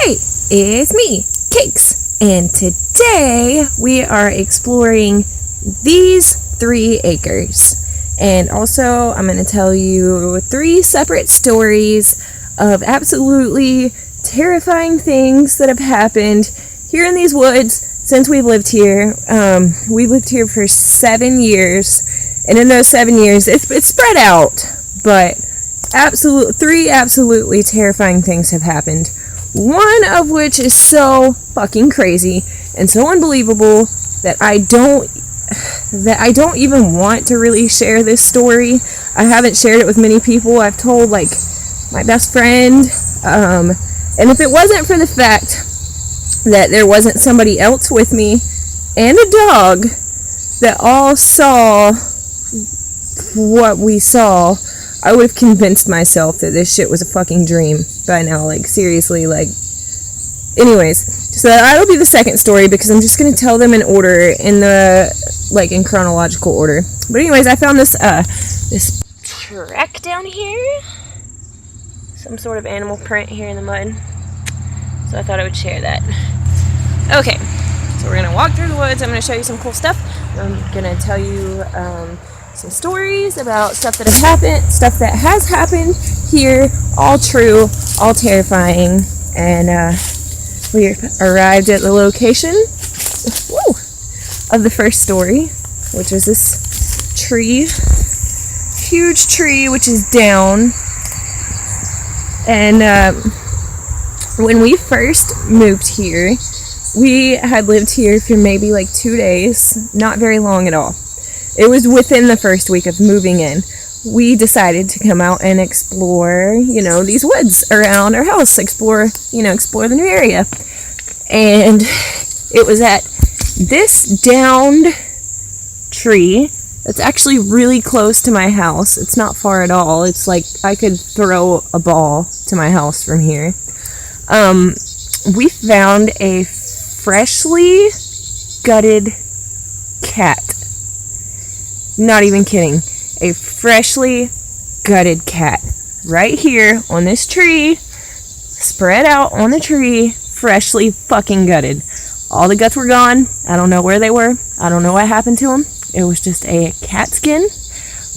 Hey, it's me, Cakes, and today we are exploring these 3 acres. And also, I'm going to tell you 3 separate stories of absolutely terrifying things that have happened here in these woods since we've lived here. We've lived here for 7 years, and in those 7 years, it's spread out, but 3 absolutely terrifying things have happened. One of which is so fucking crazy and so unbelievable that I don't even want to really share this story. I haven't shared it with many people. I've told like my best friend, and if it wasn't for the fact that there wasn't somebody else with me and a dog that all saw what we saw, I would have convinced myself that this shit was a fucking dream by now. Like, seriously, like... Anyways, so that'll be the second story because I'm just going to tell them in order, in chronological order. But anyways, I found this track down here. Some sort of animal print here in the mud. So I thought I would share that. Okay, so we're going to walk through the woods. I'm going to show you some cool stuff. I'm going to tell you... some stories about stuff that has happened here, all true, all terrifying, and we arrived at the location of the first story, which was this tree, huge tree, which is down. And when we first moved here, we had lived here for maybe like 2 days, not very long at all. It was within the first week of moving in. We decided to come out and explore, these woods around our house, explore the new area. And it was at this downed tree that's actually really close to my house. It's not far at all. It's like I could throw a ball to my house from here. We found a freshly gutted cat. Not even kidding. A freshly gutted cat. Right here on this tree. Spread out on the tree. Freshly fucking gutted. All the guts were gone. I don't know where they were. I don't know what happened to them. It was just a cat skin.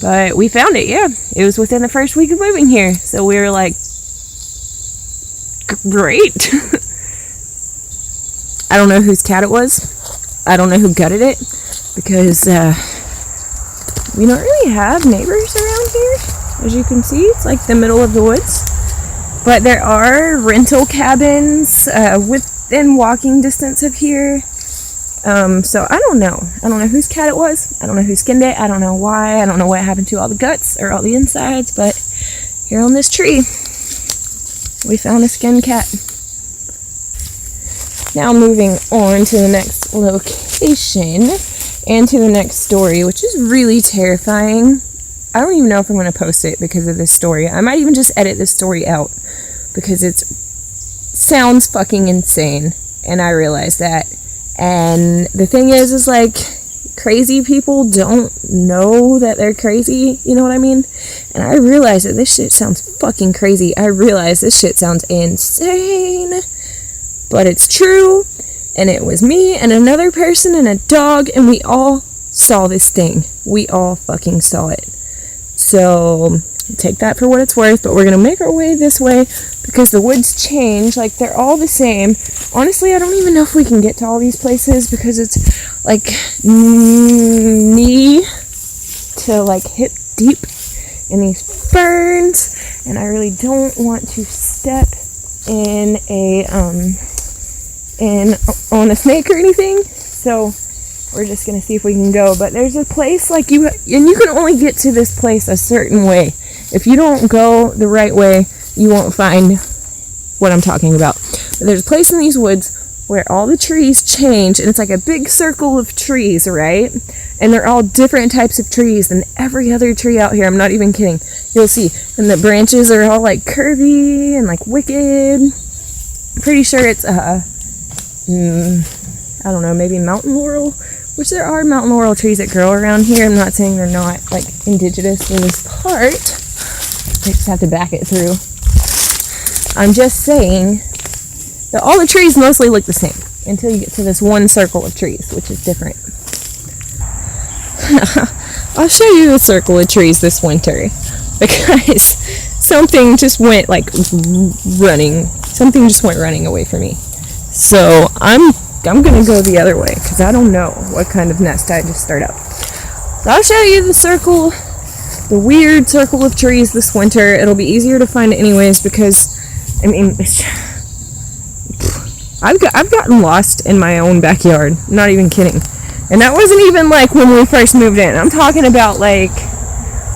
But we found it, yeah. It was within the first week of moving here. So we were like, great. I don't know whose cat it was. I don't know who gutted it. Because, we don't really have neighbors around here. As you can see, it's like the middle of the woods. But there are rental cabins within walking distance of here. So I don't know. I don't know whose cat it was. I don't know who skinned it. I don't know why. I don't know what happened to all the guts or all the insides. But here on this tree, we found a skinned cat. Now moving on to the next location. And to the next story, which is really terrifying. I don't even know if I'm going to post it because of this story. I might even just edit this story out because it sounds fucking insane, and I realize that. And the thing is like, crazy people don't know that they're crazy, you know what I mean? And I realize that this shit sounds fucking crazy. I realize this shit sounds insane, but it's true. And it was me and another person and a dog, and we all saw this thing. We all fucking saw it. So, take that for what it's worth, but we're going to make our way this way because the woods change. Like, they're all the same. Honestly, I don't even know if we can get to all these places because it's, like, knee to, like, hip deep in these ferns. And I really don't want to step in on a snake or anything, so we're just gonna see if we can go. But there's a place like you can only get to this place a certain way. If you don't go the right way, you won't find what I'm talking about. But there's a place in these woods where all the trees change, and it's like a big circle of trees, right? And they're all different types of trees than every other tree out here. I'm not even kidding. You'll see. And the branches are all like curvy and like wicked. I'm pretty sure it's I don't know, maybe mountain laurel, which there are mountain laurel trees that grow around here. I'm not saying they're not like indigenous to this part. I just have to back it through. I'm just saying All the trees mostly look the same until you get to this one circle of trees, which is different. I'll show you the circle of trees this winter because something just went running away from me. So I'm gonna go the other way because I don't know what kind of nest I just stirred up. So I'll show you the weird circle of trees this winter. It'll be easier to find anyways because I've gotten lost in my own backyard. I'm not even kidding. And that wasn't even like when we first moved in. I'm talking about like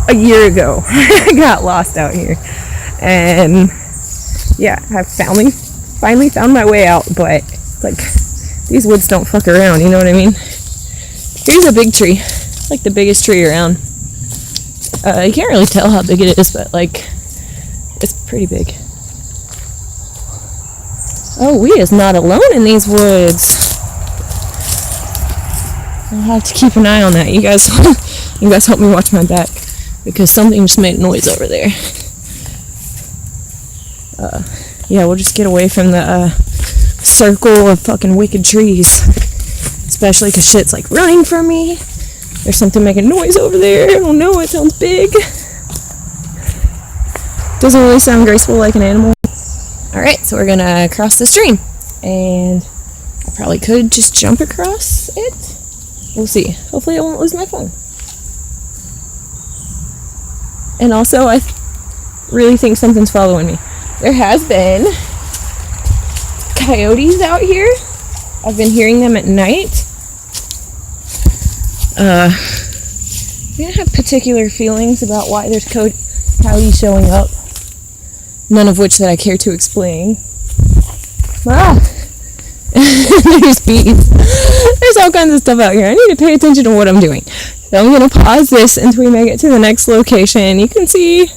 a year ago. I got lost out here. And yeah, I finally found my way out, but like these woods don't fuck around, you know what I mean? Here's a big tree. Like the biggest tree around. You can't really tell how big it is, but like it's pretty big. Oh, we is not alone in these woods. I'll have to keep an eye on that. You guys help me watch my back because something just made noise over there. Yeah, we'll just get away from the circle of fucking wicked trees, especially because shit's like running from me. There's something making noise over there. I don't know. It sounds big. Doesn't really sound graceful like an animal. All right, so we're gonna cross the stream, and I probably could just jump across it. We'll see. Hopefully I won't lose my phone. And also, I really think something's following me. There has been coyotes out here. I've been hearing them at night. I don't have particular feelings about why there's coyotes showing up. None of which that I care to explain. There's bees. There's all kinds of stuff out here. I need to pay attention to what I'm doing. So I'm going to pause this until we make it to the next location. You can see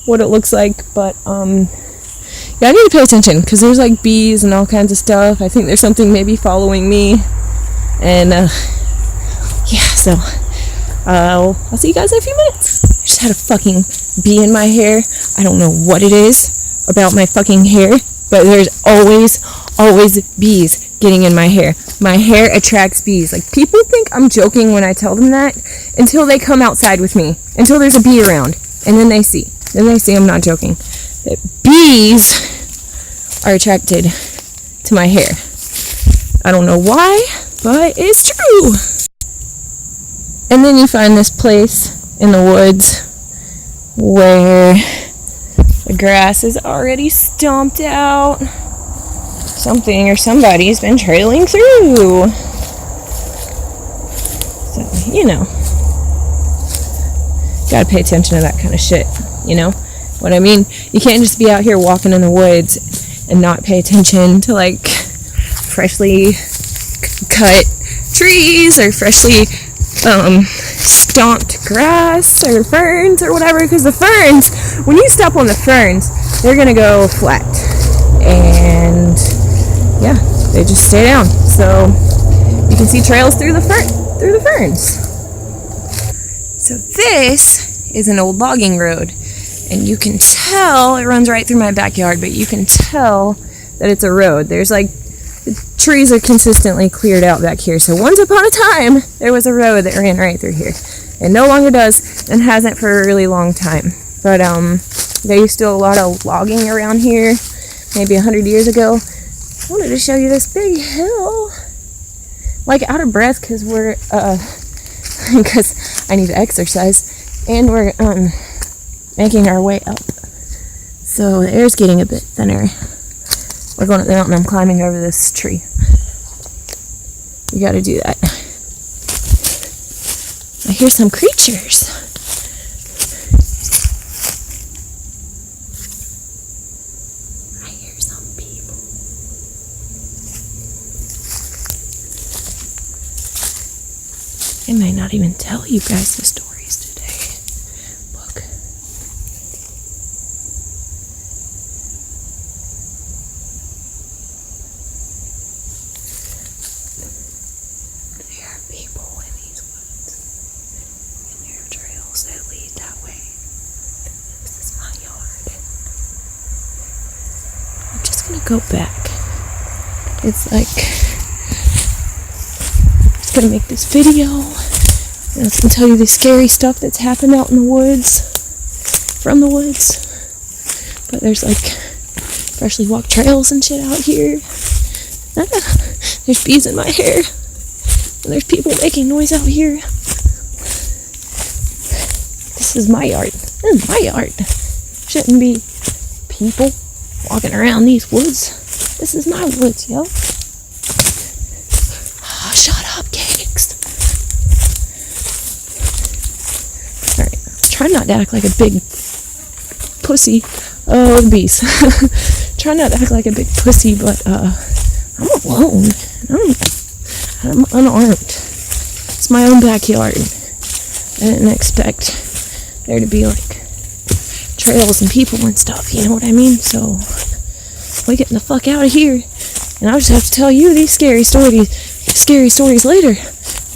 what it looks like, but yeah, I need to pay attention because there's like bees and all kinds of stuff. I think there's something maybe following me, and yeah, so I'll see you guys in a few minutes. I just had a fucking bee in my hair. I don't know what it is about my fucking hair, but there's always bees getting in my hair. My hair attracts bees. Like, people think I'm joking when I tell them that until they come outside with me, until there's a bee around, and then they see I'm not joking. That bees are attracted to my hair. I don't know why, but it's true. And then you find this place in the woods where the grass is already stomped out. Something or somebody's been trailing through. So, you know, gotta pay attention to that kind of shit, you know what I mean? You can't just be out here walking in the woods and not pay attention to like freshly cut trees or freshly stomped grass or ferns or whatever, because the ferns, when you step on the ferns, they're gonna go flat, and yeah, they just stay down. So you can see trails through the ferns. So this is an old logging road, and you can tell it runs right through my backyard, but you can tell that it's a road. There's like, the trees are consistently cleared out back here. So once upon a time, there was a road that ran right through here. It no longer does, and hasn't for a really long time. But there used to do a lot of logging around here, maybe 100 years ago. I wanted to show you this big hill. Like, out of breath because we're, because I need to exercise, and we're making our way up. So the air's getting a bit thinner. We're going up the mountain. I'm climbing over this tree. You gotta do that. I hear some creatures. I hear some people. I might not even tell you guys the stories today. Look. There are people in these woods, and there are trails that lead that way. This is my yard. I'm just gonna go back. it's like, I'm just gonna make this video, and I was gonna tell you the scary stuff that's happened out in the woods, from the woods. But there's like freshly walked trails and shit out here. There's bees in my hair, and there's people making noise out here. This is my yard. This is my yard. Shouldn't be people walking around these woods. This is my woods, yo. Oh, shut up, Cakes. Alright, try not to act like a big pussy. Oh, the bees. Try not to act like a big pussy, but I'm alone. I'm unarmed. It's my own backyard. I didn't expect there to be like trails and people and stuff, you know what I mean? So we're getting the fuck out of here, and I'll just have to tell you these scary stories later,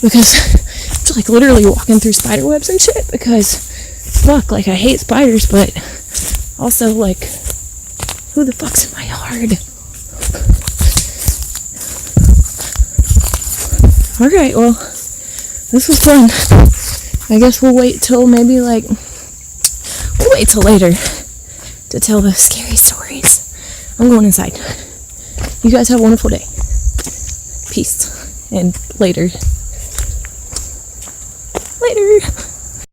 because it's like literally walking through spider webs and shit, because fuck, like I hate spiders, but also like, who the fuck's in my yard? Alright, well, this was fun. I guess we'll wait till maybe like, we'll wait till later to tell the scary stories. I'm going inside. You guys have a wonderful day. Peace. And later. Later.